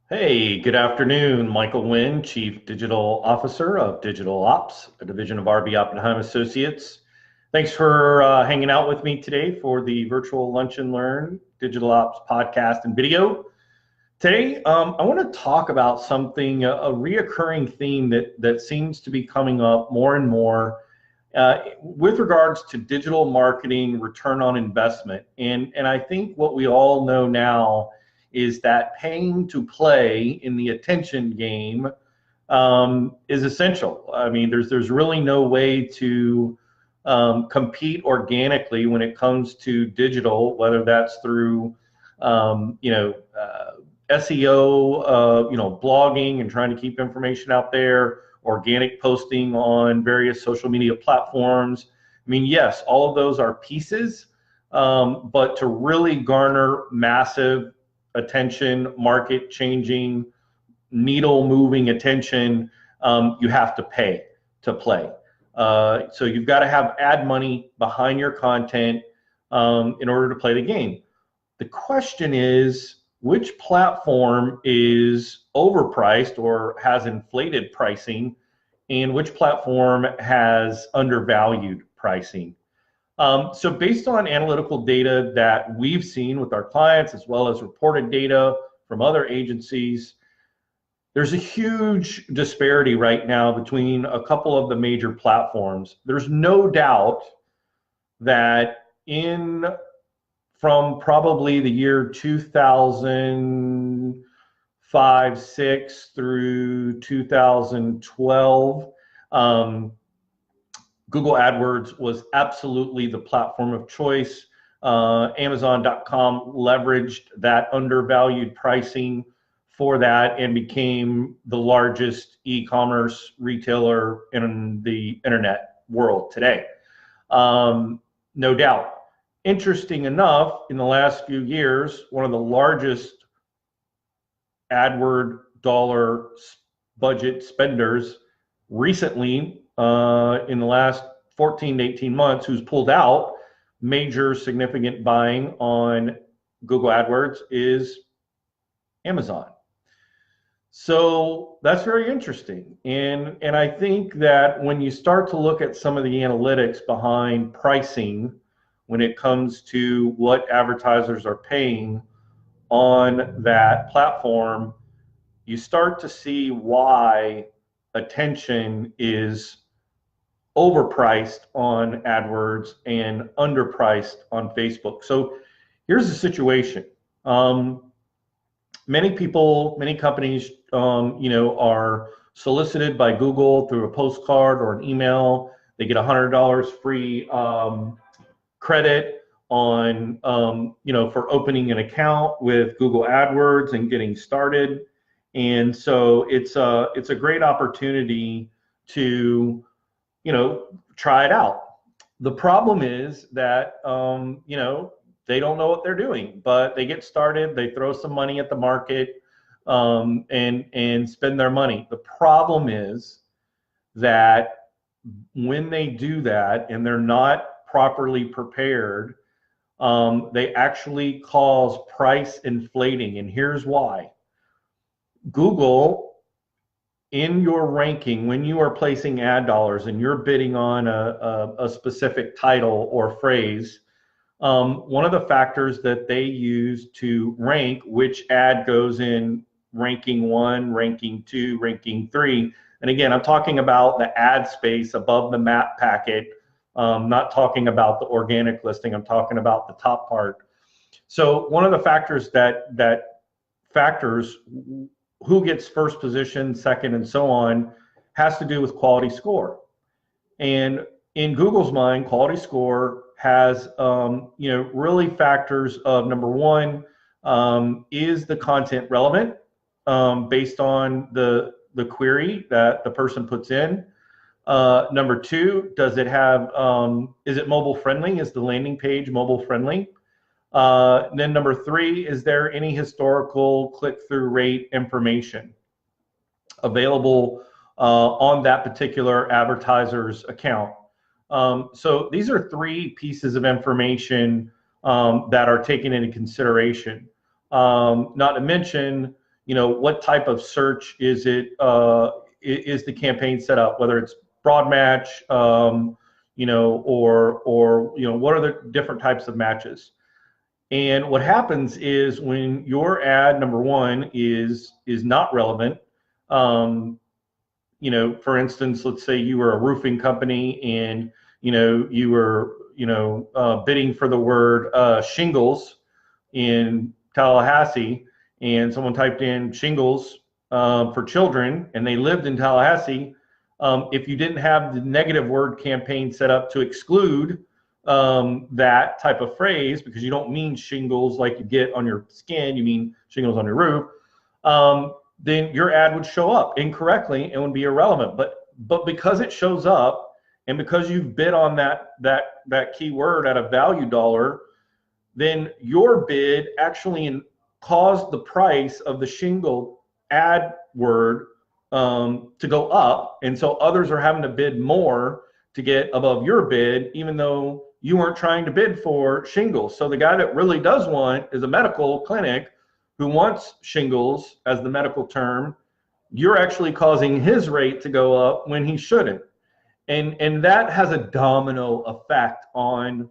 Hey, good afternoon. Michael Nguyen, Chief Digital Officer of Digital Ops, a division of RB Oppenheim Associates. Thanks for hanging out with me today for the virtual Lunch and Learn Digital Ops podcast and video. Today, I want to talk about something, a reoccurring theme that seems to be coming up more and more with regards to digital marketing return on investment. And I think what we all know now is that paying to play in the attention game is essential. I mean, there's really no way to compete organically when it comes to digital, whether that's through SEO, blogging and trying to keep information out there, organic posting on various social media platforms. I mean, yes, all of those are pieces, but to really garner massive attention, market changing, needle moving attention, you have to pay to play. So you've got to have ad money behind your content in order to play the game. The question is, which platform is overpriced or has inflated pricing, and which platform has undervalued pricing? So based on analytical data that we've seen with our clients, as well as reported data from other agencies, there's a huge disparity right now between a couple of the major platforms. There's no doubt that from probably the year 2005, 6 through 2012, Google AdWords was absolutely the platform of choice. Amazon.com leveraged that undervalued pricing for that and became the largest e-commerce retailer in the internet world today. No doubt. Interesting enough, in the last few years, one of the largest AdWord dollar budget spenders recently, in the last 14 to 18 months, who's pulled out major significant buying on Google AdWords, is Amazon. So that's very interesting. And I think that when you start to look at some of the analytics behind pricing, when it comes to what advertisers are paying on that platform, you start to see why attention is overpriced on AdWords and underpriced on Facebook. So here's the situation. Many people, many companies, are solicited by Google through a postcard or an email. They get $100 free credit on, for opening an account with Google AdWords and getting started. And so it's a great opportunity to, try it out. The problem is that, they don't know what they're doing, but they get started, they throw some money at the market, and spend their money. The problem is that when they do that and they're not properly prepared, they actually cause price inflating. And here's why. Google, in your ranking, when you are placing ad dollars and you're bidding on a specific title or phrase, one of the factors that they use to rank which ad goes in ranking 1, ranking 2, ranking 3, and again, I'm talking about the ad space above the map packet, not talking about the organic listing, I'm talking about the top part. So one of the factors that factors who gets first position, second, and so on, has to do with quality score. And in Google's mind, quality score has, really factors of, number one, is the content relevant based on the query that the person puts in? Number two, does it have, is it mobile friendly? Is the landing page mobile friendly? Then number three, is there any historical click-through rate information available on that particular advertiser's account? So these are three pieces of information that are taken into consideration. Not to mention, what type of search is it, is the campaign set up, whether it's broad match, or what are the different types of matches. And what happens is when your ad, number one, is not relevant, for instance, let's say you were a roofing company and, you were, bidding for the word shingles in Tallahassee, and someone typed in shingles for children and they lived in Tallahassee. If you didn't have the negative word campaign set up to exclude that type of phrase, because you don't mean shingles like you get on your skin, you mean shingles on your roof, then your ad would show up incorrectly and would be irrelevant. But because it shows up and because you've bid on that keyword at a value dollar, then your bid actually caused the price of the shingle ad word to go up, and so others are having to bid more to get above your bid, even though you weren't trying to bid for shingles. So the guy that really does want is a medical clinic who wants shingles as the medical term. You're actually causing his rate to go up when he shouldn't, and that has a domino effect on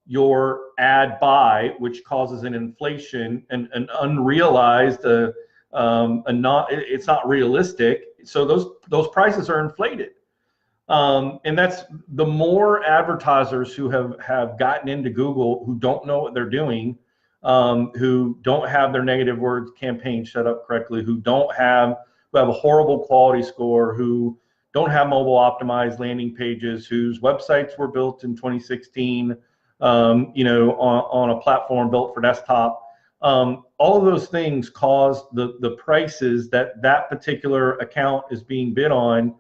your ad buy, which causes an inflation and an unrealized, it's not realistic. So those prices are inflated. And that's the more advertisers who have gotten into Google who don't know what they're doing, who don't have their negative words campaign set up correctly, who have a horrible quality score, who don't have mobile optimized landing pages, whose websites were built in 2016, on a platform built for desktop. All of those things cause the prices that particular account is being bid on,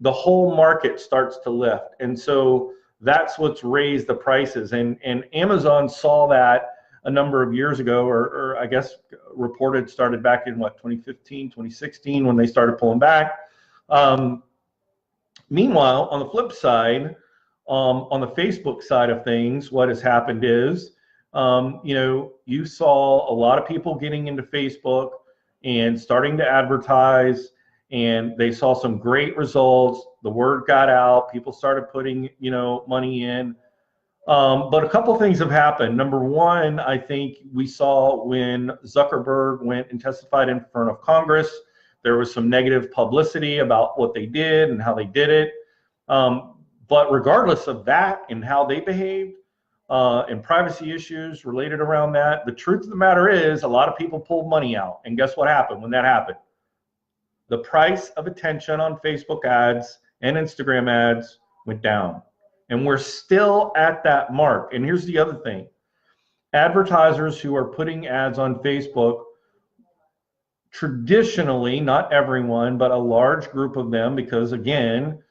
the whole market starts to lift. And so that's what's raised the prices. And Amazon saw that a number of years ago, or I guess reported started back in 2015, 2016, when they started pulling back. Meanwhile, on the flip side, on the Facebook side of things, what has happened is, you saw a lot of people getting into Facebook and starting to advertise, and they saw some great results. The word got out, people started putting, money in. But a couple things have happened. Number one, I think we saw when Zuckerberg went and testified in front of Congress, there was some negative publicity about what they did and how they did it. But regardless of that and how they behaved, and privacy issues related around that, the truth of the matter is a lot of people pulled money out. And guess what happened when that happened? The price of attention on Facebook ads and Instagram ads went down. And we're still at that mark. And here's the other thing. Advertisers who are putting ads on Facebook, traditionally, not everyone, but a large group of them, because again,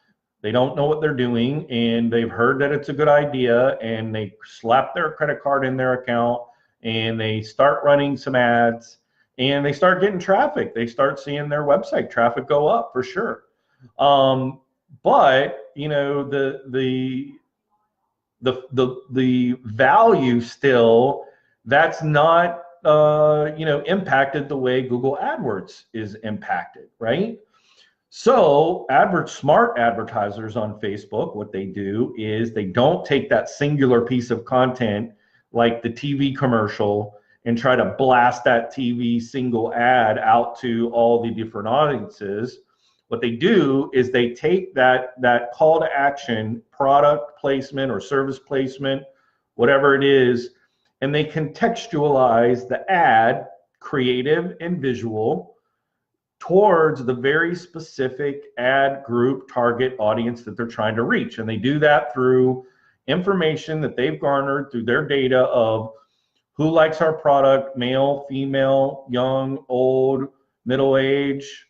they don't know what they're doing and they've heard that it's a good idea, and they slap their credit card in their account and they start running some ads and they start getting traffic. They start seeing their website traffic go up for sure. But the value still, that's not impacted the way Google AdWords is impacted, right? So smart advertisers on Facebook, what they do is they don't take that singular piece of content like the TV commercial and try to blast that TV single ad out to all the different audiences. What they do is they take that call to action, product placement or service placement, whatever it is, and they contextualize the ad, creative and visual, towards the very specific ad group target audience that they're trying to reach. And they do that through information that they've garnered through their data of who likes our product, male, female, young, old, middle age,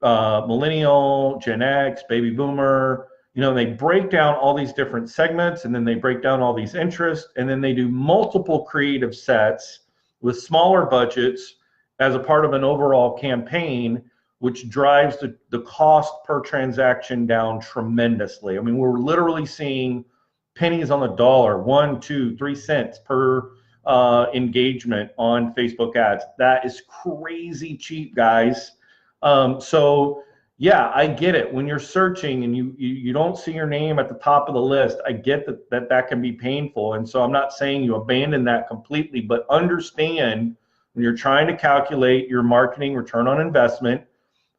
millennial, Gen X, baby boomer. They break down all these different segments, and then they break down all these interests, and then they do multiple creative sets with smaller budgets as a part of an overall campaign, which drives the cost per transaction down tremendously. I mean, we're literally seeing pennies on the dollar, 1, 2, 3 cents per engagement on Facebook ads. That is crazy cheap, guys. So yeah, I get it. When you're searching and you don't see your name at the top of the list, I get that can be painful. And so I'm not saying you abandon that completely, but understand when you're trying to calculate your marketing return on investment,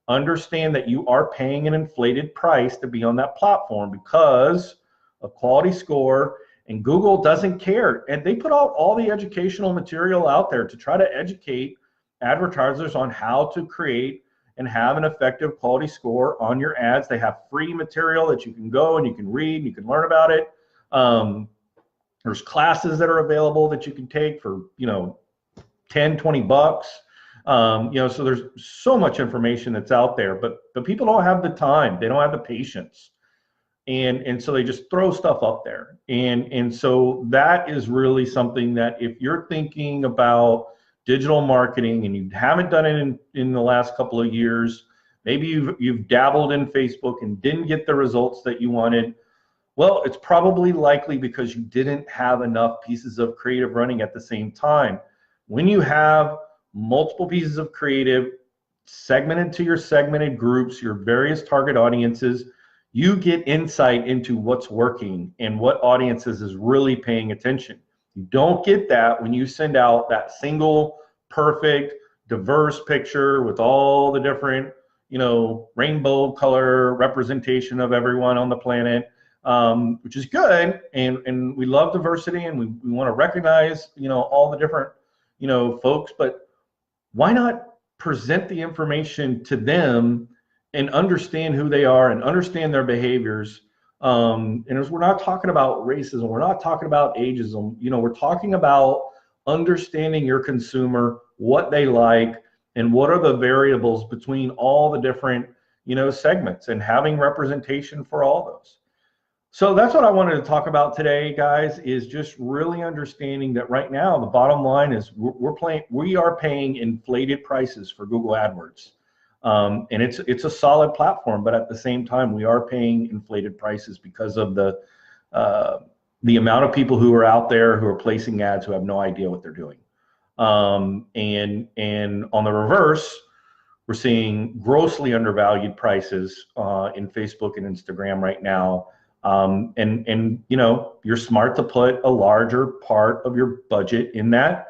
understand that you are paying an inflated price to be on that platform because of quality score, and Google doesn't care. And they put out all the educational material out there to try to educate advertisers on how to create and have an effective quality score on your ads. They have free material that you can go and you can read and you can learn about it. There's classes that are available that you can take for, 10, 20 bucks. So there's so much information that's out there, but people don't have the time. They don't have the patience. And so they just throw stuff up there. And so that is really something that if you're thinking about digital marketing and you haven't done it in the last couple of years, maybe you've dabbled in Facebook and didn't get the results that you wanted, well, it's probably likely because you didn't have enough pieces of creative running at the same time. When you have multiple pieces of creative segmented to your segmented groups, your various target audiences, you get insight into what's working and what audiences is really paying attention. You don't get that when you send out that single, perfect, diverse picture with all the different, rainbow color representation of everyone on the planet, which is good. And we love diversity and we want to recognize, all the different, folks, but why not present the information to them and understand who they are and understand their behaviors? And as we're not talking about racism, we're not talking about ageism, we're talking about understanding your consumer, what they like, and what are the variables between all the different, segments, and having representation for all those. So that's what I wanted to talk about today, guys, is just really understanding that right now the bottom line is we are paying inflated prices for Google AdWords. And it's a solid platform, but at the same time, we are paying inflated prices because of the amount of people who are out there who are placing ads who have no idea what they're doing. And on the reverse, we're seeing grossly undervalued prices in Facebook and Instagram right now. And you're smart to put a larger part of your budget in that.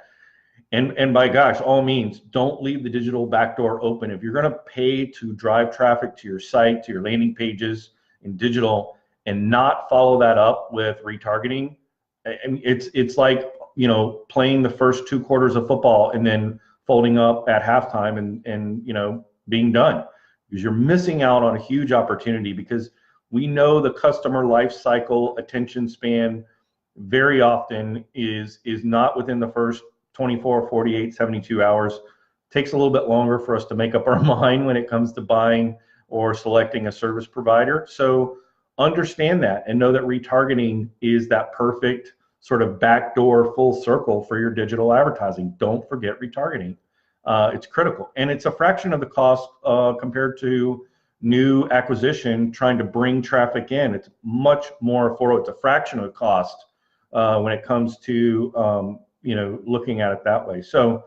And by gosh, all means, don't leave the digital backdoor open. If you're going to pay to drive traffic to your site, to your landing pages in digital, and not follow that up with retargeting, and it's like playing the first 2 quarters of football and then folding up at halftime and being done, because you're missing out on a huge opportunity. Because we know the customer life cycle attention span very often is not within the first 24, 48, 72 hours. It takes a little bit longer for us to make up our mind when it comes to buying or selecting a service provider. So understand that and know that retargeting is that perfect sort of backdoor full circle for your digital advertising. Don't forget retargeting. It's critical. And it's a fraction of the cost compared to new acquisition trying to bring traffic in. It's much more affordable. It's a fraction of the cost when it comes to looking at it that way. So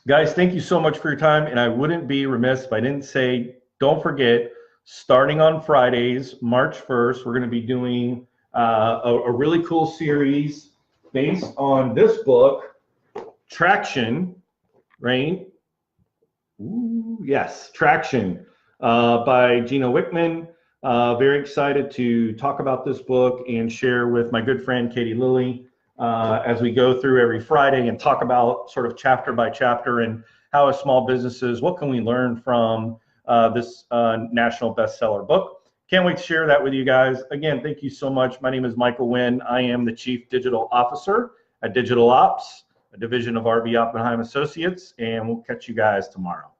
guys, thank you so much for your time. And I wouldn't be remiss if I didn't say, don't forget, starting on Fridays, March 1st, we're going to be doing a really cool series based on this book, Traction, right? Ooh, yes, Traction by Gino Wickman. Very excited to talk about this book and share with my good friend Katie Lilly as we go through every Friday and talk about sort of chapter by chapter and how as small businesses, what can we learn from this national bestseller book. Can't wait to share that with you guys. Again, thank you so much. My name is Michael Wynn. I am the Chief Digital Officer at Digital Ops, a division of RB Oppenheim Associates, and we'll catch you guys tomorrow.